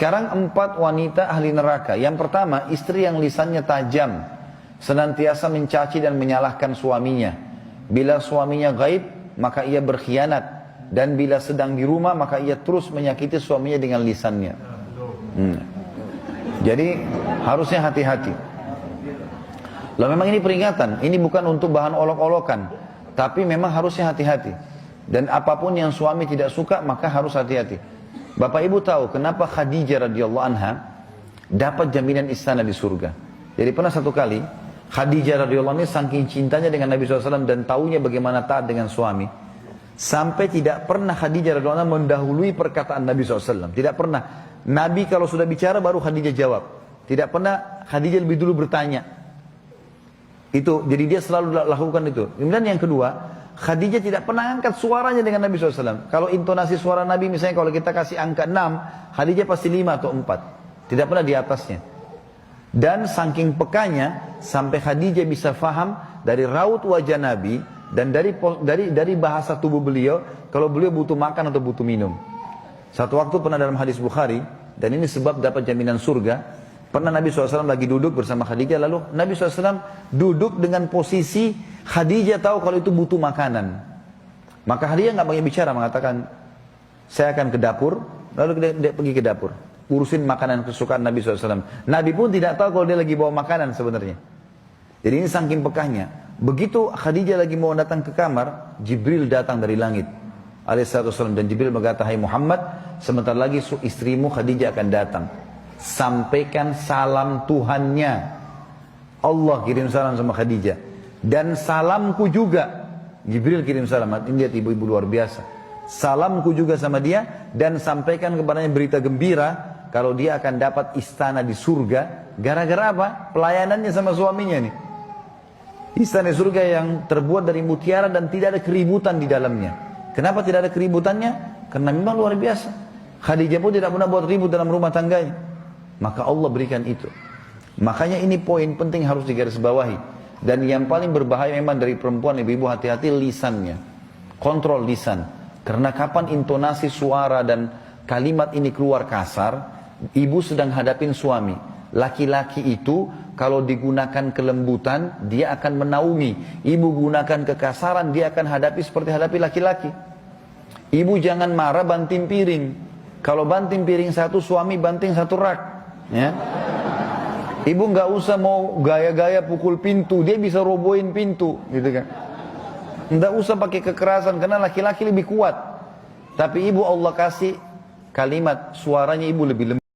Sekarang 4 wanita ahli neraka. Yang pertama, istri yang lisannya tajam, senantiasa mencaci dan menyalahkan suaminya. Bila suaminya gaib, maka ia berkhianat. Dan bila sedang di rumah, maka ia terus menyakiti suaminya dengan lisannya. Jadi harusnya hati-hati. Lalu memang ini peringatan, ini bukan untuk bahan olok-olokan, tapi memang harusnya hati-hati. Dan apapun yang suami tidak suka, maka harus hati-hati. Bapak Ibu tahu kenapa Khadijah radhiyallahu anha dapat jaminan istana di surga. Jadi pernah satu kali Khadijah radhiyallahu anha saking cintanya dengan Nabi SAW dan taunya bagaimana taat dengan suami, sampai tidak pernah Khadijah radhiyallahu anha mendahului perkataan Nabi SAW. Tidak pernah. Nabi kalau sudah bicara baru Khadijah jawab. Tidak pernah Khadijah lebih dulu bertanya. Itu, jadi dia selalu lakukan itu. Kemudian yang kedua, Khadijah tidak pernah angkat suaranya dengan Nabi SAW. Kalau intonasi suara Nabi misalnya kalau kita kasih angka 6, Khadijah pasti 5 atau 4. Tidak pernah di atasnya. Dan saking pekanya, sampai Khadijah bisa faham dari raut wajah Nabi, dan dari bahasa tubuh beliau, kalau beliau butuh makan atau butuh minum. Satu waktu pernah dalam hadis Bukhari, dan ini sebab dapat jaminan surga, pernah Nabi SAW lagi duduk bersama Khadijah, lalu Nabi SAW duduk dengan posisi Khadijah tahu kalau itu butuh makanan. Maka Khadijah nggak banyak bicara, mengatakan, saya akan ke dapur, lalu dia pergi ke dapur, urusin makanan kesukaan Nabi SAW. Nabi pun tidak tahu kalau dia lagi bawa makanan sebenarnya. Jadi ini saking pekahnya. Begitu Khadijah lagi mau datang ke kamar, Jibril datang dari langit alaihissalam, dan Jibril berkata, hai Muhammad, sebentar lagi istrimu Khadijah akan datang. Sampaikan salam Tuhannya. Allah kirim salam sama Khadijah. Dan salamku juga. Jibril kirim salam. Ini lihat ibu-ibu luar biasa. Salamku juga sama dia. Dan sampaikan kepadanya berita gembira, kalau dia akan dapat istana di surga. Gara-gara apa? Pelayanannya sama suaminya nih. Istana surga yang terbuat dari mutiara dan tidak ada keributan di dalamnya. Kenapa tidak ada keributannya? Karena memang luar biasa. Khadijah pun tidak pernah buat ribut dalam rumah tangganya. Maka Allah berikan itu. Makanya ini poin penting harus digarisbawahi. Dan yang paling berbahaya memang dari perempuan, ibu-ibu hati-hati lisannya. Kontrol lisan. Karena kapan intonasi suara dan kalimat ini keluar kasar, ibu sedang hadapin suami. Laki-laki itu kalau digunakan kelembutan, dia akan menaungi. Ibu gunakan kekasaran, dia akan hadapi seperti hadapi laki-laki. Ibu jangan marah banting piring. Kalau banting piring satu, suami banting satu rak. Ya. Ibu nggak usah mau gaya-gaya pukul pintu, dia bisa robohin pintu, gitu kan. Nggak usah pakai kekerasan karena laki-laki lebih kuat. Tapi ibu Allah kasih kalimat, suaranya ibu lebih lembut.